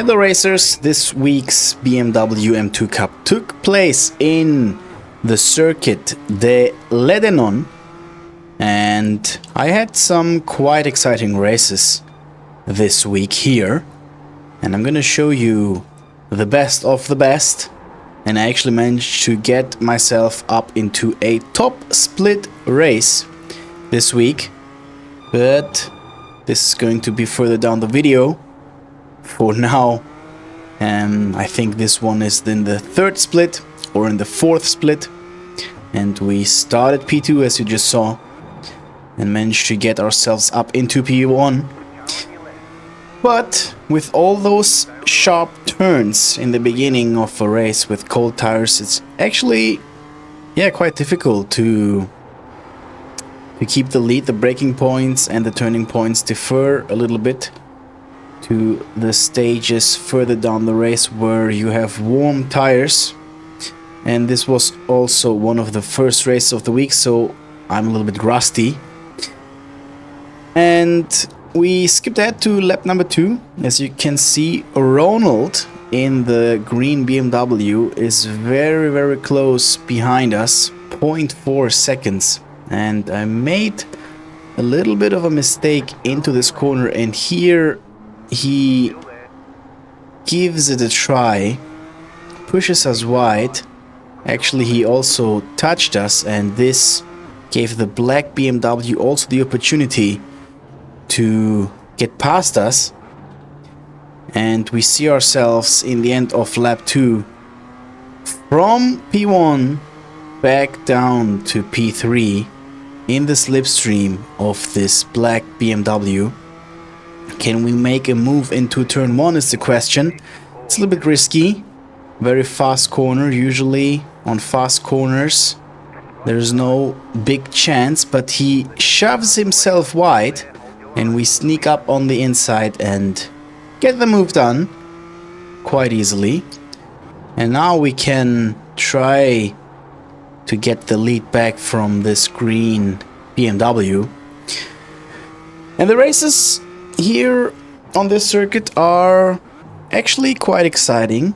Hello racers, this week's BMW M2 Cup took place in the circuit de Ledenon, and I had some quite exciting races this week here, and I'm gonna show you the best of the best. And I actually managed to get myself up into a top split race this week, but this is going to be further down the video. For now, I think this one is in the third split or in the fourth split, and we started P2 as you just saw and managed to get ourselves up into P1. But with all those sharp turns in the beginning of a race with cold tires, it's actually quite difficult to keep the lead. The braking points and the turning points differ a little bit to the stages further down the race where you have warm tires, and this was also one of the first races of the week, so I'm a little bit rusty. And we skipped ahead to lap number 2. As you can see, Ronald in the green BMW is very close behind us, 0.4 seconds, and I made a little bit of a mistake into this corner, and here he gives it a try, pushes us wide. Actually, he also touched us, and this gave the black BMW also the opportunity to get past us. And we see ourselves in the end of lap 2 from P1 back down to P3 in the slipstream of this black BMW. Can we make a move into turn 1 is the question. It's a little bit risky. Very fast corner. Usually on fast corners there's no big chance, but he shoves himself wide and we sneak up on the inside and get the move done quite easily. And now we can try to get the lead back from this green BMW. And the races here on this circuit are actually quite exciting.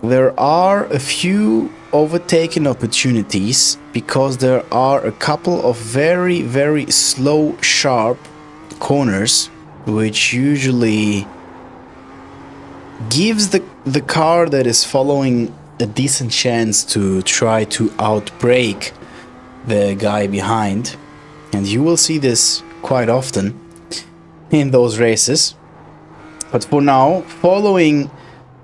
There are a few overtaking opportunities because there are a couple of very slow, sharp corners, which usually gives the car that is following a decent chance to try to outbrake the guy behind. And you will see this quite often in those races. But for now, following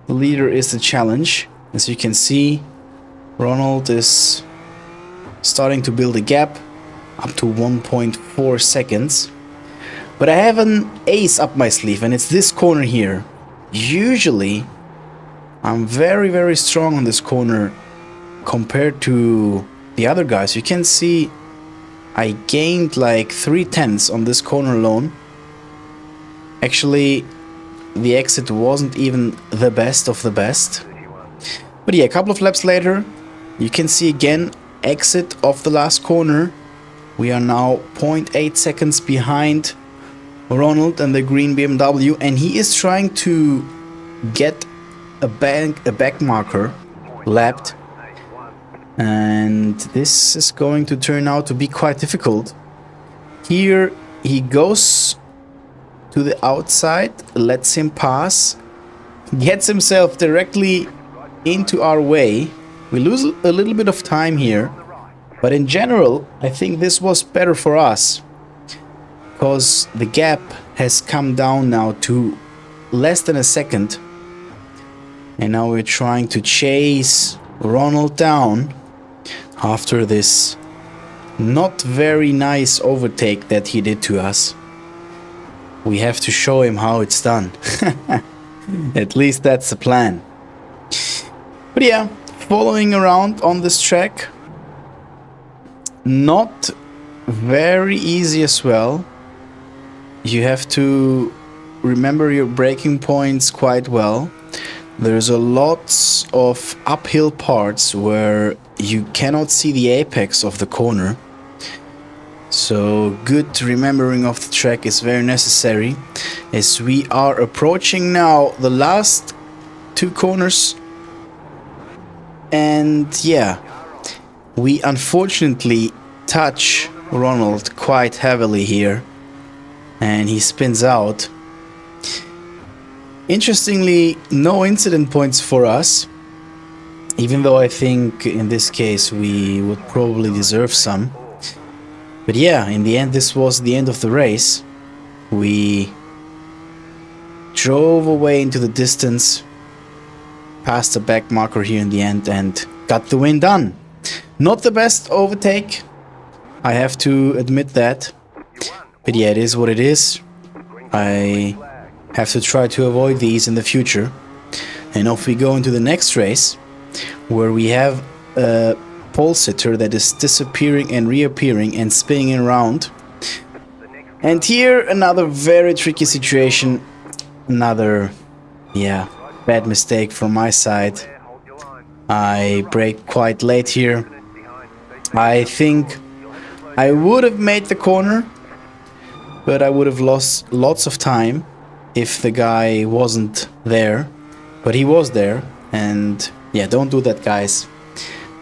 the leader is the challenge. As you can see, Ronald is starting to build a gap up to 1.4 seconds. But I have an ace up my sleeve, and it's this corner here. Usually I'm very strong on this corner compared to the other guys. You can see I gained like 3/10 on this corner alone. Actually, the exit wasn't even the best of the best. But yeah, a couple of laps later, you can see again, exit of the last corner. We are now 0.8 seconds behind Ronald and the green BMW, and he is trying to get a back marker lapped. And this is going to turn out to be quite difficult. Here he goes to the outside, lets him pass, gets himself directly into our way. We lose a little bit of time here, but in general I think this was better for us because the gap has come down now to less than a second, and now we're trying to chase Ronald down after this not very nice overtake that he did to us. We have to show him how it's done. At least that's the plan. But yeah, following around on this track, not very easy as well. You have to remember your braking points quite well. There's a lot of uphill parts where you cannot see the apex of the corner. So good remembering of the track is very necessary, as we are approaching now the last 2 corners. And yeah, we unfortunately touch Ronald quite heavily here, and he spins out. Interestingly, no incident points for us, even though I think in this case we would probably deserve some. But yeah, in the end this was the end of the race. We drove away into the distance, past the back marker here in the end, and got the win done. Not the best overtake, I have to admit that. But yeah, it is what it is. I have to try to avoid these in the future. And if we go into the next race, where we have a pole sitter that is disappearing and reappearing and spinning around. And here another very tricky situation. Another, yeah, bad mistake from my side. I brake quite late here. I think I would have made the corner, but I would have lost lots of time if the guy wasn't there. But he was there, and yeah, don't do that, guys.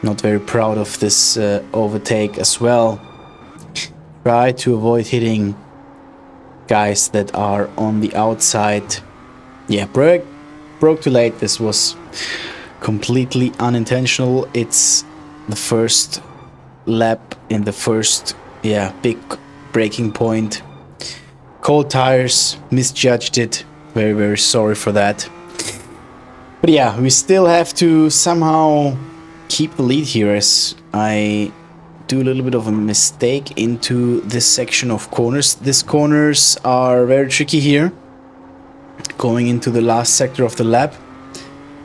Not very proud of this overtake as well. Try to avoid hitting guys that are on the outside. Yeah, broke too late. This was completely unintentional. It's the first lap in the first, yeah, big braking point. Cold tires, misjudged it. Very, very sorry for that. But yeah, we still have to somehow keep the lead here, as I do a little bit of a mistake into this section of corners. These corners are very tricky here, going into the last sector of the lap.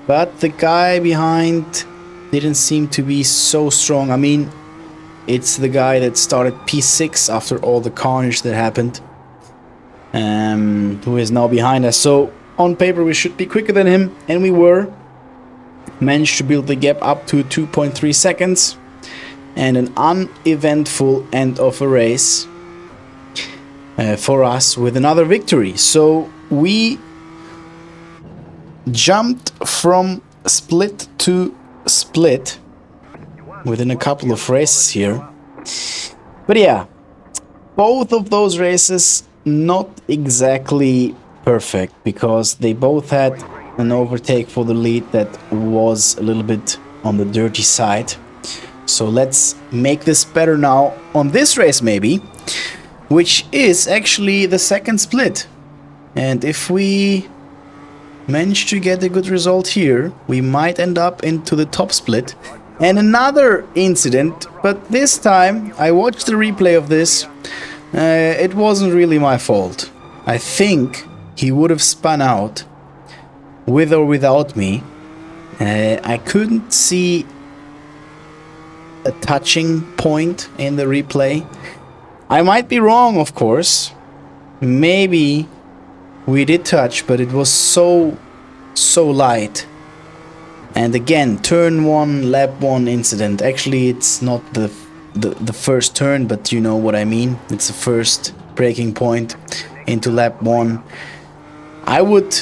But the guy behind didn't seem to be so strong. I mean, it's the guy that started P6 after all the carnage that happened, who is now behind us. So on paper we should be quicker than him, and we were. Managed to build the gap up to 2.3 seconds, and an uneventful end of a race for us with another victory. So we jumped from split to split within a couple of races here. But yeah, both of those races not exactly perfect, because they both had an overtake for the lead that was a little bit on the dirty side. So let's make this better now on this race maybe, which is actually the second split. And if we manage to get a good result here, we might end up into the top split. And another incident, but this time I watched the replay of this. It wasn't really my fault. I think he would have spun out with or without me. I couldn't see a touching point in the replay. I might be wrong, of course. Maybe we did touch, but it was so light. And again, turn 1, lap 1 incident. Actually, it's not the first turn, but you know what I mean. It's the first braking point into lap 1. I would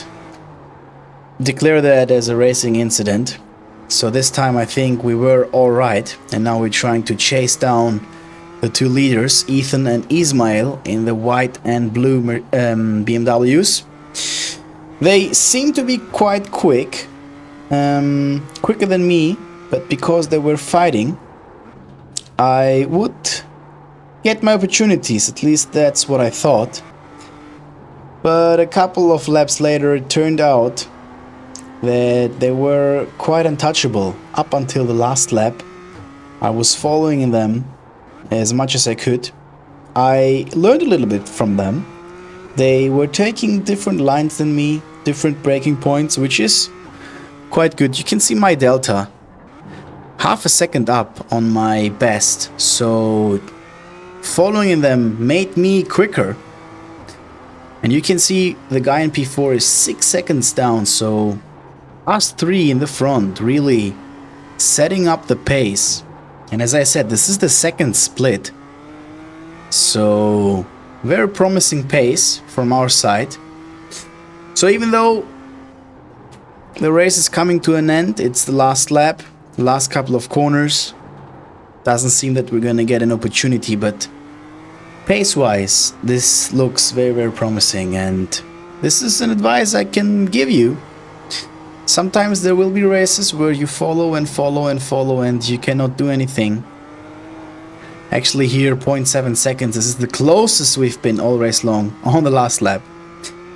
declare that as a racing incident. So this time I think we were alright, and now we're trying to chase down the two leaders, Ethan and Ismail, in the white and blue BMWs. They seem to be quite quick, quicker than me, but because they were fighting, I would get my opportunities. At least that's what I thought. But a couple of laps later it turned out that they were quite untouchable. Up until the last lap I was following them as much as I could. I learned a little bit from them. They were taking different lines than me, different braking points, which is quite good. You can see my delta, half a second up on my best, so following them made me quicker. And you can see the guy in P4 is 6 seconds down, so us 3 in the front really setting up the pace. And as I said, this is the second split, so very promising pace from our side. So even though the race is coming to an end. It's the last lap, the last couple of corners. Doesn't seem that we're gonna get an opportunity, but pace-wise, this looks very, very promising, and this is an advice I can give you. Sometimes there will be races where you follow and follow and follow and you cannot do anything. Actually here, 0.7 seconds, this is the closest we've been all race long on the last lap.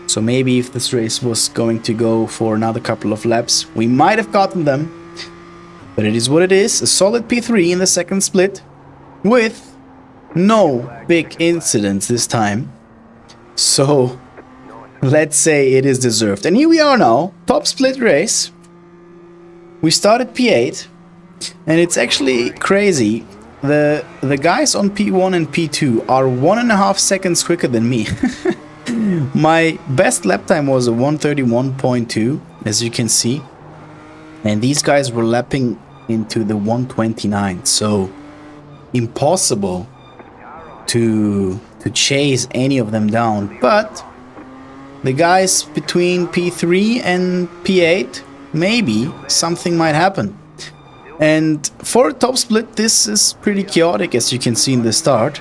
So maybe if this race was going to go for another couple of laps, we might have gotten them. But it is what it is, a solid P3 in the second split, with no big incidents this time. So let's say it is deserved. And here we are now, top split race. We started P8, and it's actually crazy. The guys on P1 and P2 are 1.5 seconds quicker than me. My best lap time was a 1:31.2, as you can see. And these guys were lapping into the 1:29, so impossible to chase any of them down. But the guys between P3 and P8, maybe something might happen. And for a top split, this is pretty chaotic, as you can see in the start.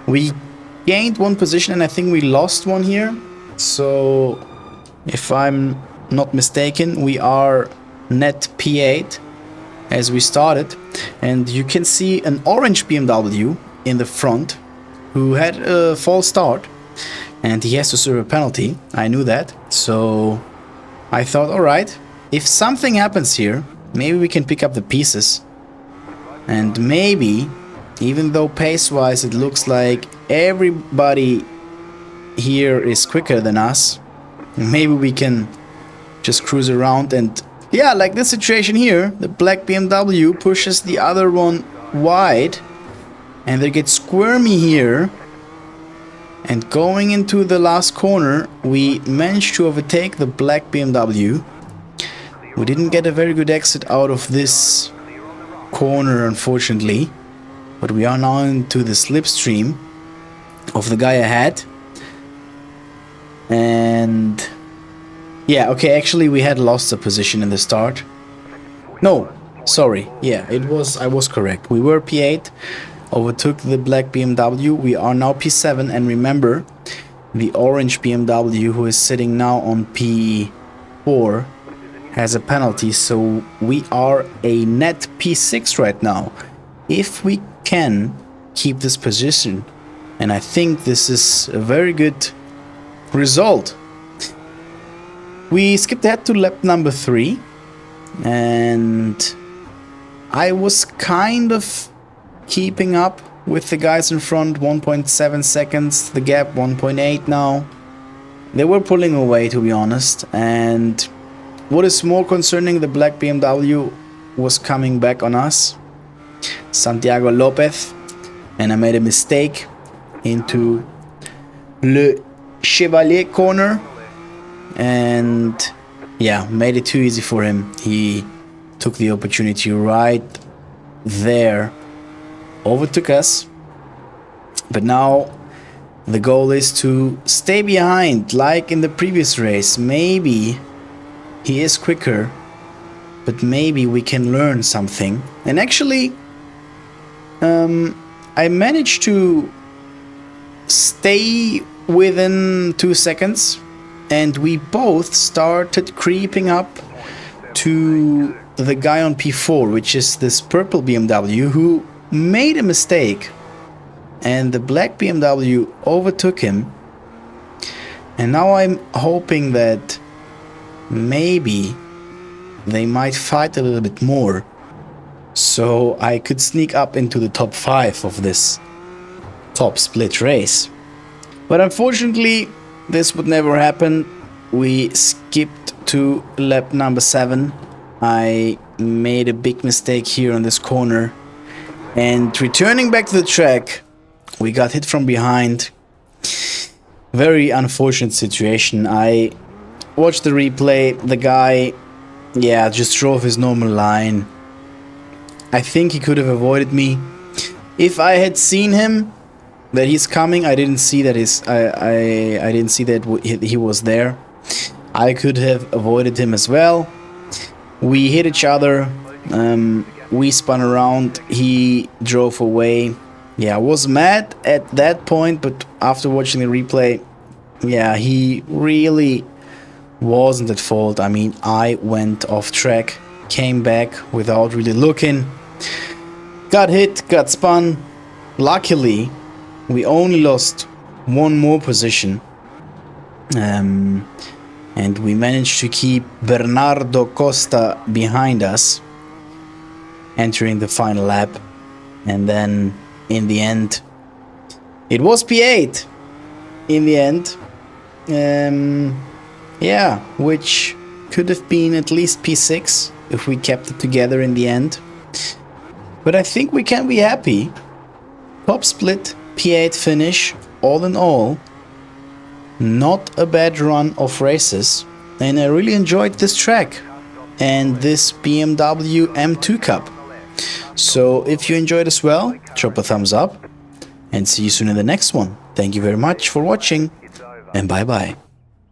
We gained one position and I think we lost one here. So if I'm not mistaken, we are net P8 as we started. And you can see an orange BMW in the front who had a false start. And he has to serve a penalty. I knew that. So I thought, alright, if something happens here, maybe we can pick up the pieces. And maybe, even though pace-wise it looks like everybody here is quicker than us, maybe we can just cruise around and... yeah, like this situation here, the black BMW pushes the other one wide. And they get squirmy here. And going into the last corner, we managed to overtake the black BMW. We didn't get a very good exit out of this corner, unfortunately. But we are now into the slipstream of the guy ahead. And... yeah, okay, actually we had lost a position in the start. No, sorry, yeah, I was correct. We were P8, overtook the black BMW. We are now P7, and remember, the orange BMW, who is sitting now on P4, has a penalty, so we are a net P6 right now. If we can keep this position, and I think this is a very good result. We skipped ahead to lap number 3, and I was kind of keeping up with the guys in front. 1.7 seconds, the gap 1.8 now. They were pulling away, to be honest, and what is more concerning, the black BMW was coming back on us, Santiago Lopez, and I made a mistake into Le Chevalier corner. And yeah, made it too easy for him. He took the opportunity right there, overtook us. But now the goal is to stay behind, like in the previous race. Maybe he is quicker, but maybe we can learn something. And actually, I managed to stay within 2 seconds. And we both started creeping up to the guy on P4, which is this purple BMW, who made a mistake. And the black BMW overtook him. And now I'm hoping that maybe they might fight a little bit more, so I could sneak up into the top 5 of this top split race. But unfortunately, this would never happen. We skipped to lap number 7. I made a big mistake here on this corner. And returning back to the track, we got hit from behind. Very unfortunate situation. I watched the replay. The guy, yeah, just drove his normal line. I think he could have avoided me. If I had seen him, that he's coming, I didn't see that I didn't see that he was there. I could have avoided him as well. We hit each other. We spun around. He drove away. Yeah, I was mad at that point, but after watching the replay, yeah, he really wasn't at fault. I mean, I went off track, came back without really looking, got hit, got spun. Luckily, we only lost one more position, and we managed to keep Bernardo Costa behind us, entering the final lap. And then in the end, it was P8 in the end. Yeah, which could have been at least P6 if we kept it together in the end. But I think we can be happy. Top split, P8 finish, all in all, not a bad run of races. And I really enjoyed this track and this BMW M2 Cup. So if you enjoyed as well, drop a thumbs up and see you soon in the next one. Thank you very much for watching and bye bye.